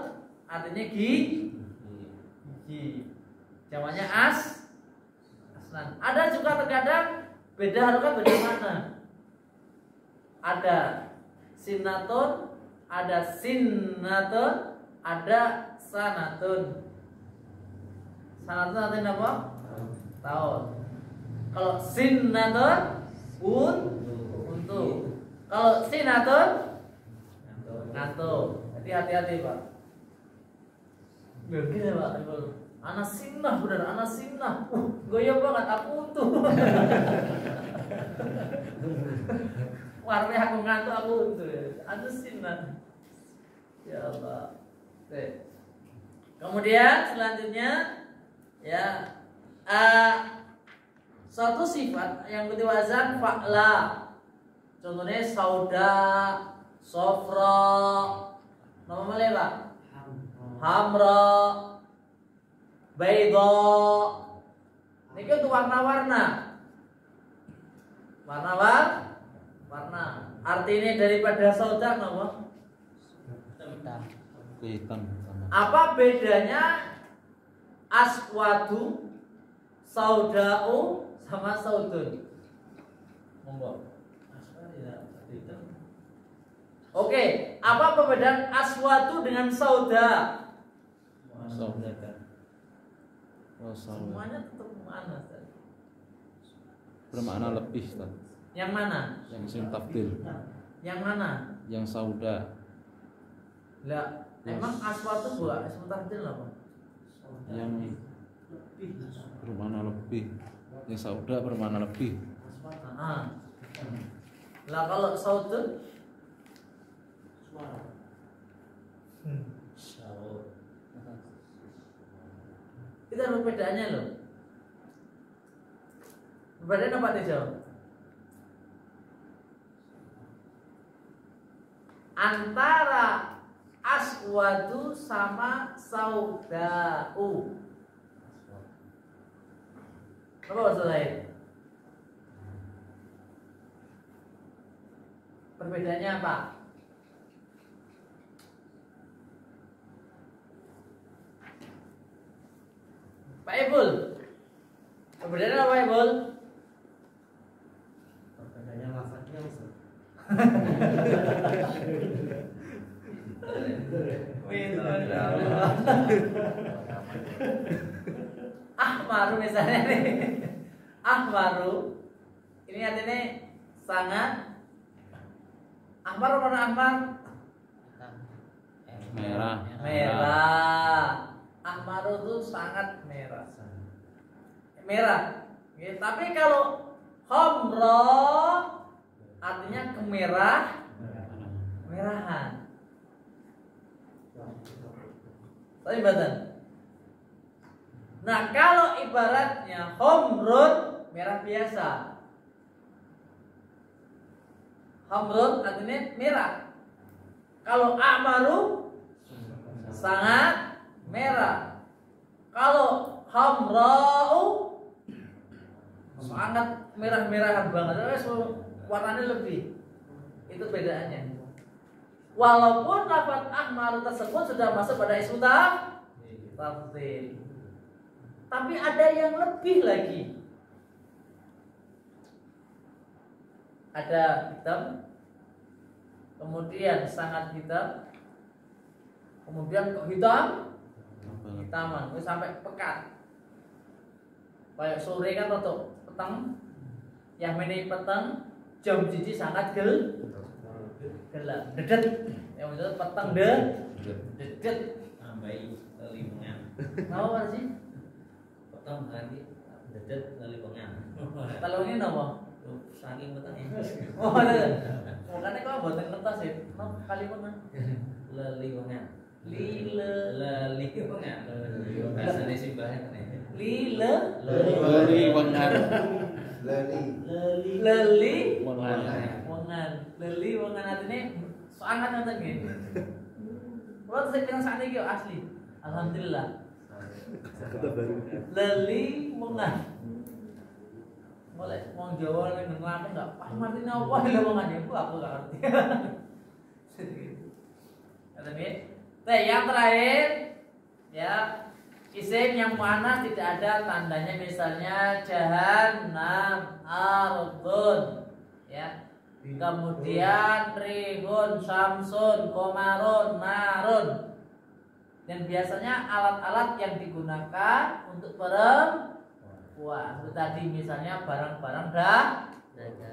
artinya gigi. Jawabannya asnan. Ada juga terkadang beda harokat beda mana. Ada sinatun, ada sinnatun, ada sanatun. Sanatun artinya apa? Tahun. Kalau sinnatun untuk. Kalau sinatun ngantuk. Jadi hati-hati Pak. Gini Pak, anak sinnah bener, anak sinnah. Goyang banget aku tuh. Warnanya aku ngantuk aku tuh. Aduh sinnah. Ya Allah. Kemudian selanjutnya ya suatu sifat yang berwazan fa'la. Contohnya sauda, sofra, nama mana Pak? Hamra, bayda. Ini untuk warna-warna. Warna. Artinya daripada sauda nama? Hitam sama. Apa bedanya aswadu, saudau sama saudun? Monggo. Oke, apa perbedaan aswadu dengan sauda? Semuanya tetap mana? Bermakna lebih, Ustaz. Yang mana? Yang sim tafdil. Yang mana? Yang sauda. Lah, emang aswadu buat ismu tafdil apa? Yang bermakna lebih. Yang sauda bermakna lebih. Lah kalau saudun itu ada perbedaannya loh. Perbedaannya apa Tijau? Antara aswadu sama saudau. Apa maksud lain? Perbedaannya apa? Pak Ibul, perbedaannya apa Ibul? Perbedaannya lafadznya Ustaz. Ahmaru misalnya nih. Ahmaru ini artinya sangat. Ahmar warna ahmar? Merah. Ahmaru itu sangat merah. Merah. Ya, tapi kalau khamra artinya merahan. Tapi badan. Nah, kalau ibaratnya khamrun merah biasa. Khamrun artinya merah. Kalau ahmaru sangat merah. Kalau khamra'u sangat merah-merahan banget. Warnanya lebih. Itu bedaannya. Walaupun lafaz ahmar tersebut sudah masuk pada ismu tafdhil. Tapi ada yang lebih lagi. ada hitam, kemudian sangat hitam, kemudian kok hitaman, terus sampai pekat. Kayak sore kan rotok peteng, yang ini peteng jam cici sangat gelap, dedet, yang itu peteng dedet, Tambahi lelimengan. apa sih? Potong nanti dedet lelimengan. Kalau ini apa? Saking petengnya. Oh, ada. Makanya kau buat kertas ya? Kali mana? Lelimengan. Lelimengan. Bahasanya sih bahasa Lelimengan. Lelimengan artinya sangat nonton gitu. Kalau saya bilang saat ini asli, alhamdulillah. Lelimengan. Boleh mau Jawa nih ngelamun nggak? Pak Martin apa lelimengannya? Aku nggak ngerti. Kata nih. Yang terakhir ya. Isim yang mana tidak ada tandanya, misalnya jahannam, ardun, ya. Kemudian rihun, syamsun, komarun, narun. Dan biasanya alat-alat yang digunakan untuk perempuan. Seperti tadi misalnya barang-barang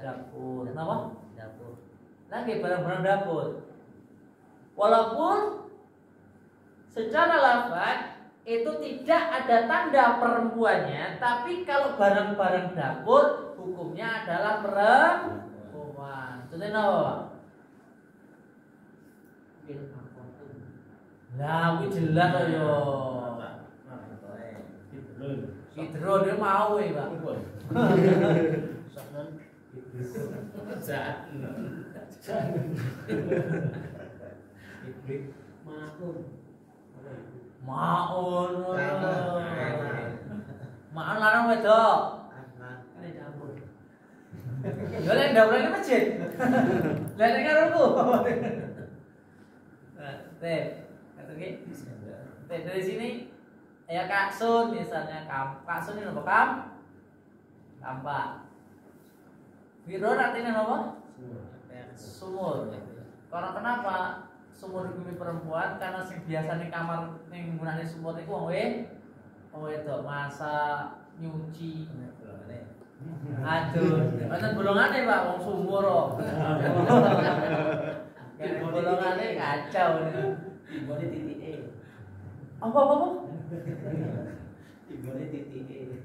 dapur. Kenapa? Dapur. Lagi barang-barang dapur. Walaupun secara lafaz itu tidak ada tanda perempuannya, tapi kalau barang-barang dapur hukumnya adalah perempuan. Contohnya apa? Nah, wih jelas loh yo. Hidron dia mau ya pak. Maun larang wedok. Ini dapur. Ya lek dapur ini masjid. Lek nek karuku. Nah, teh. Kata ki. Teh dari sini ya Kak Sun misalnya Kak Sun ini apa kampak. Wiro artinya apa? Sumur. Karena kenapa? Sumur bumi perempuan karena sing biasa ning kamar ning gunane sumur iku wong wedok masak, nyuci. Aduh, pancen bolongane Pak wong sumur kok. Bolongane kacau. Ibone titike. Apa? Ibone titike.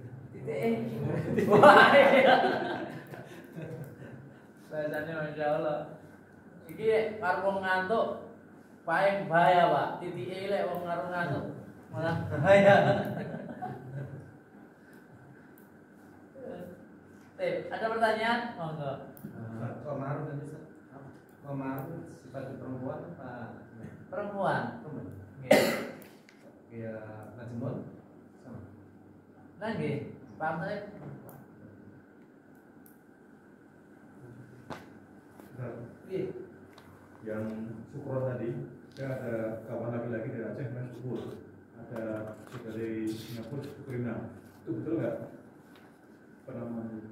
Wah. Bahasanya Masya Allah. Iki karo wong ngantuk paling bahaya, Pak. Titike lek wong karo ngantuk malah bahaya. Ada pertanyaan? Monggo. Komarun tadi komarun sifat perempuan apa? Perempuan. Ya najmun sama. Nah nggih, paham saya. Nggih. Yang syukur tadi, saya ada kawan laki-laki dari Aceh yang syukur, ada dari Singapura syukurina, itu betul nggak? Apa namanya?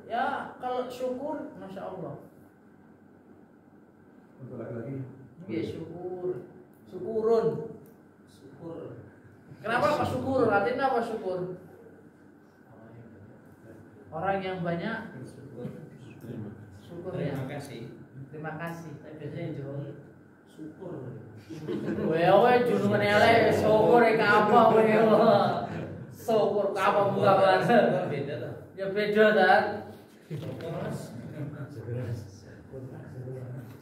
Ya kalau syukur, masya Allah. Untuk laki-laki? Nggih syukur, syukurun, syukur. Kenapa apa syukur? Artinya apa syukur? Orang yang banyak syukur ya. Terima kasih. Terima kasih. Tapi biasanya yang Jawa syukur. Wewe junungan elek syukur ke apa wewe. Syukur ke apa buka bahasa. Beda lah. Ya beda kan.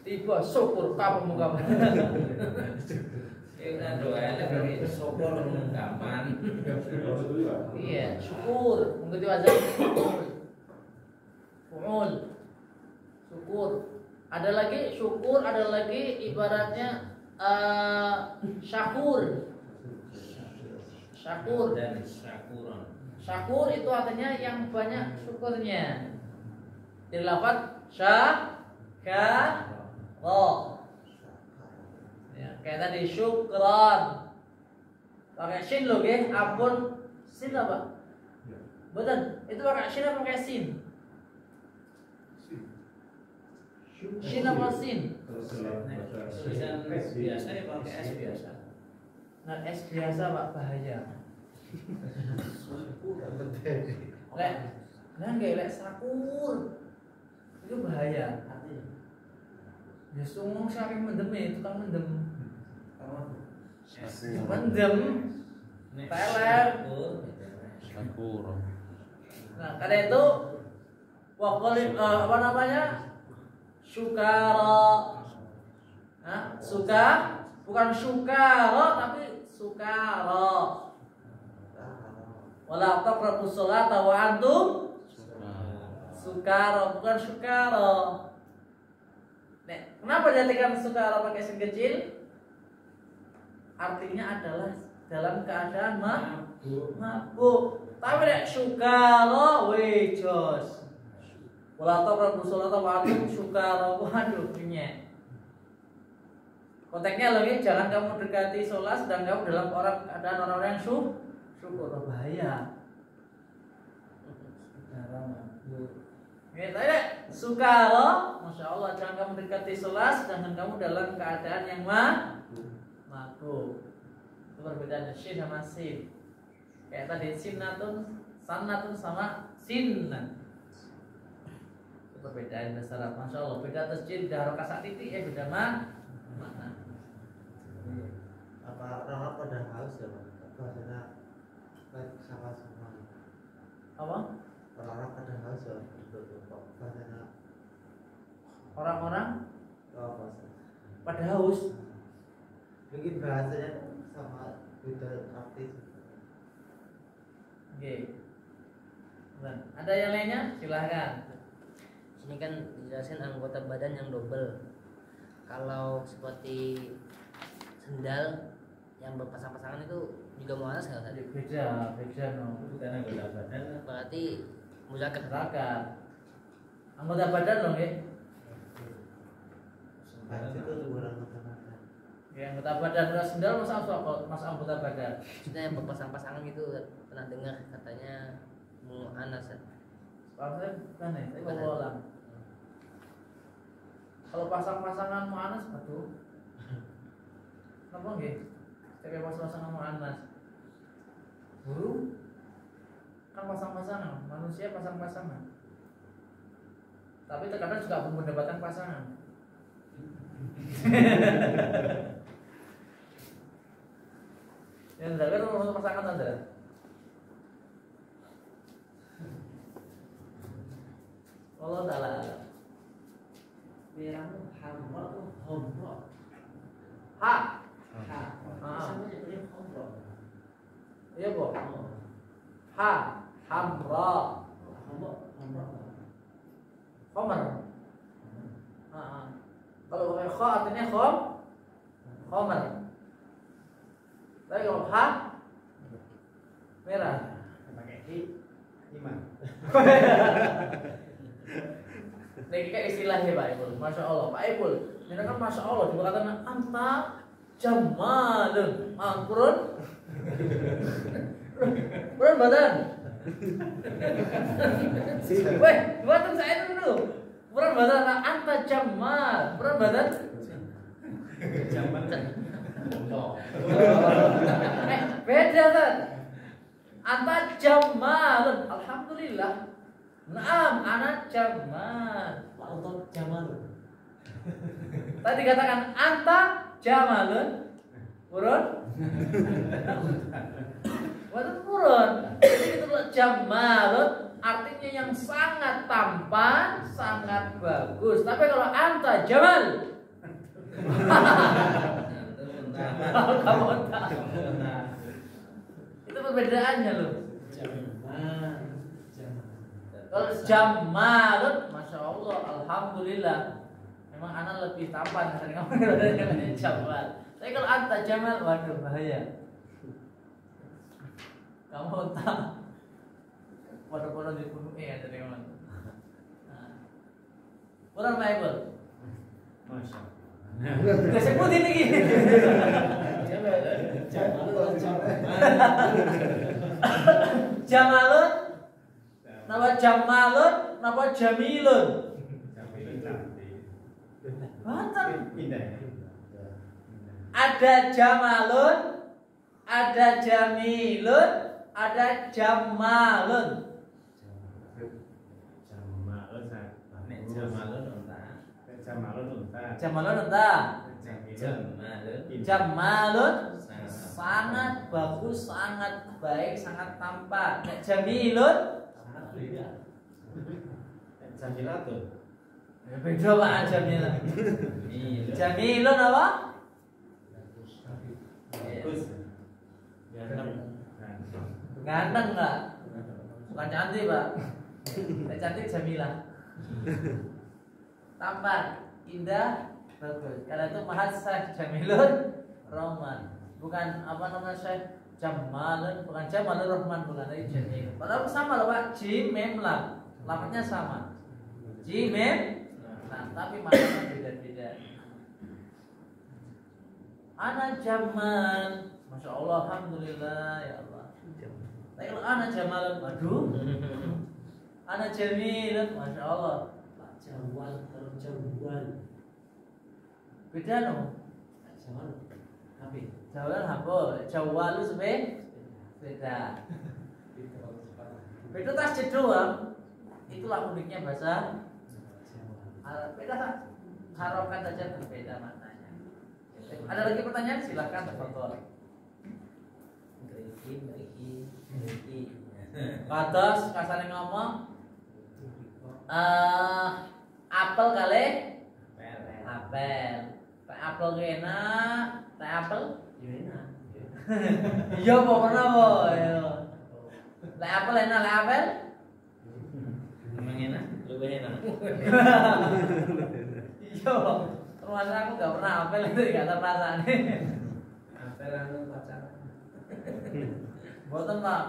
Tiba syukur ke apa buka bahasa. Kita doa lagi syukur gampang. Iya, syukur. Mengerti wazan? Fu'ul. Syukur. Ada lagi syukur, ada lagi ibaratnya syakur. Syakur dan syakuron. Syakur itu artinya yang banyak syukurnya. Dari lafaz syakar. Ya, kayak tadi syukran. Pakai sin loh, nggih. Ampun, sin apa? Betul. Itu pakai sin apa pakai sin? Shin apa sin? Kalau dalam bahasa Tulisan biasa ya pakai S biasa. Nah, S biasa Pak bahaya. Lek, nah nggak lek sakur itu bahaya. Ya sungguh saking mendem ya, tukang mendem. Mendem, teler. Sakur. Nah, karena itu wakil apa namanya? Sukara. Nah, bukan sukara tapi sukara. Wala taqrabus sholata wa antum sukara, bukan sukara. Nek, kenapa dijadikan sukara pakai sin kecil? Artinya adalah dalam keadaan mabuk. Tapi nek sukara wejos. Wala taqrabus sholata wa antum sukara, waduh punya. Konteksnya lagi, jangan kamu dekati sholat sedang kamu dalam keadaan orang-orang yang syukur, bahaya. Kita lihat sukaro, masya Allah, jangan kamu dekati sholat sedangkan kamu dalam keadaan yang mabuk. Itu perbedaannya shin sama sin. Kayak tadi sinnatun, sannatun sama sinnan. Itu perbedaan dasar. Masya Allah, beda tasjid, beda harokat saat titik, beda makna. Apa orang pada haus ya Pak? Bahasanya sama semua. Apa? Orang-orang pada haus ya bahasanya. Orang-orang Bahasa. pada haus. Mungkin bahasanya sama beda artis. Oke. Ada yang lainnya? Silahkan. Sini kan dijelasin anggota badan yang double. Kalau seperti sendal yang berpasang-pasangan itu juga muanas nggak tadi? Beda no. Bukan anggota badan. Berarti muzakkar. Zakat. Anggota badan loh ya. Haus itu tubuh anggota badan. Ya, anggota badan udah sendal masa anggota badan. Maksudnya yang berpasang-pasangan itu pernah dengar katanya muanas. Soalnya bukan ya, saya kalau ulang. Kalau pasang-pasangan muanas, aduh. Kenapa nggih? Kayak pasang-pasangan muanas. Burung kan pasang-pasangan, manusia pasang-pasangan. Tapi terkadang juga mendapatkan pasangan. Yang kan untuk pasangan Anda. Allah taala. Merahmu hamra atau homra? Ha. Sama seperti homra. Iya, Bu. Ha, hamra. Homra. Khamar. Kalau pakai kha artinya khamar. Tapi kalau ha merah. Pakai iman. Ini kayak istilahnya Pak Ipul. Masya Allah, Pak Ipul. Ini kan Masya Allah juga katanya anta jamalun. Kurun badan. Weh, buatan saya dulu. Kurun badan anta jamal. Kurun badan. Jaman. Beda kan? Anta jamalun. Alhamdulillah. Naam, anak jamal. Pak untuk jaman. Tadi katakan anta jamalun. Kurun. Bukan kurun. Jadi itu jamalun artinya yang sangat tampan, sangat bagus. Tapi kalau anta jamal, kamu itu perbedaannya loh. Kalau jamalun, masya Allah, alhamdulillah, memang anak lebih tampan dari kamu daripada jamal. Tapi kalau anta jamal, waduh bahaya. Kamu tak waduh dibunuh ya dari mana? Kurang Bible. Masya Allah. Gak sebutin lagi. Jamalun, nama jamalun, nama jamilun. Banten. Pindah. Ada jamalun, ada jamilun, ada jamalun. Jamalun nek jamalun unta. Jamalun unta. Jamalun entah. Jamalun Jamalun sangat bagus, sangat baik, sangat tampan. Nek jamilun Jamilatun. beda Pak jamilun. Jamilun apa? Bagus. Ganteng. Ganteng enggak? Bukan cantik Pak. Nek cantik jamilah. Tampan, indah, bagus. Karena itu mahasiswa jamilun Rahman. Bukan apa namanya Syekh Jamalun, bukan Jamalur Rahman, bukan dari jamilun. Padahal sama loh Pak, jim mem lam. Lamanya sama. Jim mem. Nah, tapi maknanya beda-beda. Ana jamal, masya Allah, alhamdulillah ya Allah. Tapi kalau ana jamalun, waduh. Ana jamilun, masya Allah. Jawal kalau jawal. Beda no. Jawal. Tapi Jawalan apa? Jawalu beda. Beda tas doang. Itulah uniknya bahasa Arab. Beda harokat saja berbeda maknanya. Ada lagi pertanyaan? Silahkan tafadhol. Ngeriki. Kados kasane ngomong apel kali apel. Teh apel kena, teh apel. Iya apa pernah apa? Teh apel enak, teh apel. Emang enak? Lebih enak. Iya, terus aku gak pernah apel itu gak tahu rasanya. apel anu pacaran. Boten Pak,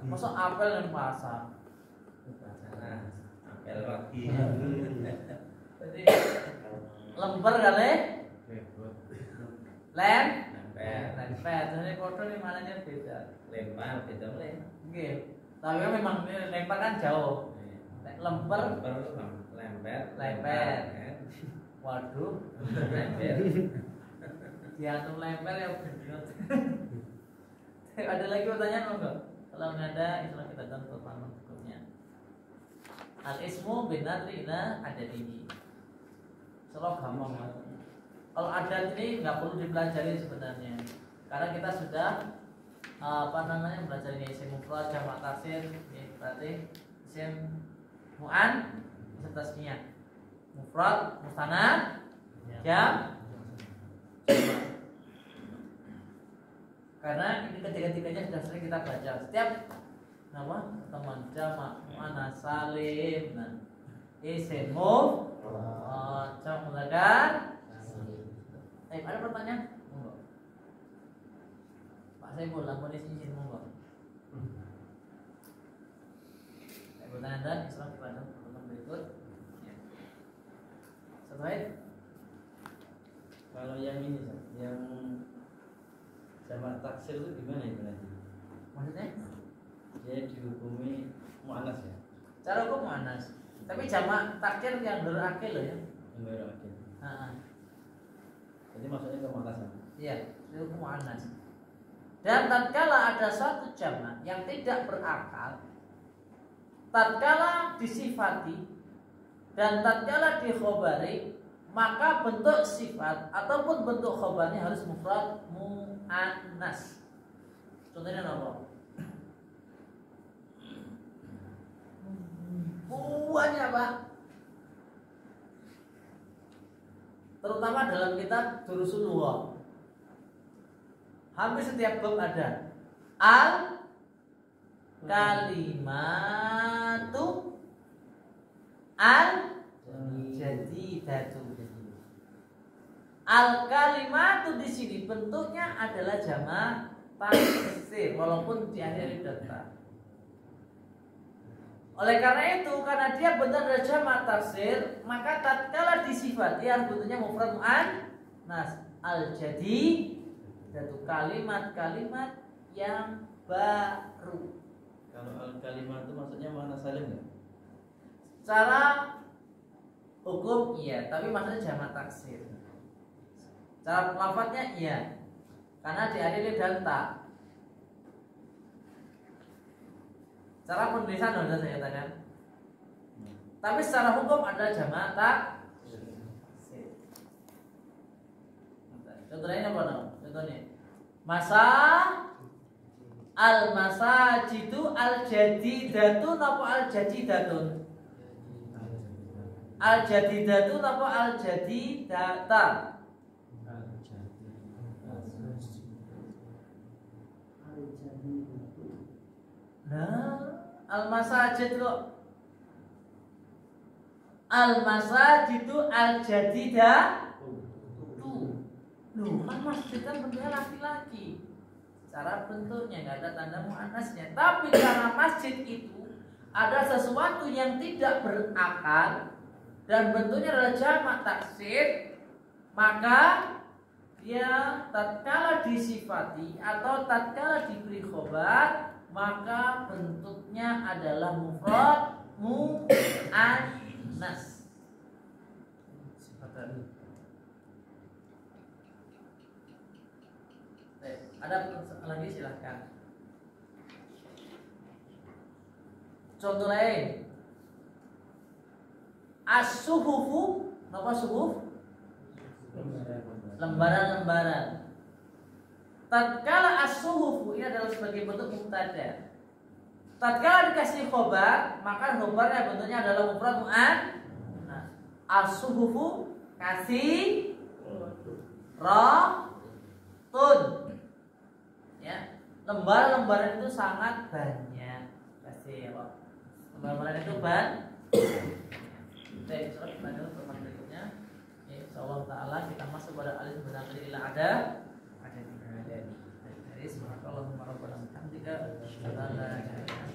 masuk apel yang pasar. Pacaran. Apel lagi. Jadi lemper kali, lem, lempet. Jadi foto ini mananya beda. Lempar beda boleh. Oke, tapi kan memang ini lempar kan jauh. Lemper, Lempar. waduh, Lempar. diatur lempar ya bener. Ada lagi pertanyaan enggak? Kalau nggak ada, insya Allah kita akan pertanyaan berikutnya. Al ismu benar ina adadihi. Selalu gampang banget. Kalau adat ini nggak perlu dipelajari sebenarnya, karena kita sudah belajar ini isim mufrad, jamak taksir, berarti isim mu'an, isim tasniyah, mufrad, musanna, jam. Karena ini ketiga-tiganya sudah sering kita baca. Setiap nama teman jamak mu'annas salim, nah isim mufrad, jamak mudzakkar. Ada pertanyaan? Monggo. Pak Saiful, lampun izin monggo. Pertanyaan dan Islam kepada teman berikut. Ya. Sesuai? Kalau yang ini, yang jamak taksir itu gimana itu nanti? Maksudnya? Dia dihukumi mu'annas ya? Cara hukum mu'annas. Tapi jamak taksir yang berakil loh ya. Enggak ada. Jadi maksudnya ke mu'annas ya? Iya, itu hukum mu'annas. Dan tatkala ada suatu jamak yang tidak berakal, tatkala disifati dan tatkala dikhobari, maka bentuk sifat ataupun bentuk khobarnya harus mufrad mu'annas. Contohnya apa? Banyak Pak. Terutama dalam kitab Durusul Lugha. Hampir setiap bab ada al kalimatu al jadidatu. Al kalimatu di sini bentuknya adalah jamak taksir walaupun diakhiri data. Oleh karena itu, karena dia benar adalah jamak taksir, maka tatkala disifati harus bentuknya mufrad mu'annas. Al jadi satu kalimat-kalimat yang baru. Kalau al kalimat itu maksudnya mu'annas salim nggak? Cara hukum iya, tapi maksudnya jamak taksir. Cara lafadznya iya, karena diakhiri dan tak. Cara penulisan sudah saya katakan. Tapi secara hukum adalah jamak taksir. Contohnya apa dong? Contohnya masa al masajidu al jadidatun apa al jadidatun? Al jadidatun apa al jadidata? Nah, al masajid kok al masajidu al jadidatu. Loh, kan masjid kan bentuknya laki-laki. Cara bentuknya nggak ada tanda muannasnya. Tapi karena masjid itu ada sesuatu yang tidak berakal dan bentuknya adalah jamak taksir, maka dia tatkala disifati atau tatkala diberi khobar, maka bentuknya adalah mufrad muannas. Ada lagi silahkan. Contoh lain, as-suhufu, apa suhuf? Lembaran-lembaran. Tatkala as-suhufu ini adalah sebagai bentuk mubtada. Tatkala dikasih khobar, maka khobarnya bentuknya adalah mufrad muannas. As-suhufu kasih ratun. Ya, lembaran-lembaran itu sangat banyak. Kasih ya, lembaran itu Baik, surat kita dulu pertemuan berikutnya. Ya, insyaallah taala kita masuk pada alif benar-benar ila ada tiga. Dari subhanallah wa bihamdihi, asyhadu an la ilaha illa anta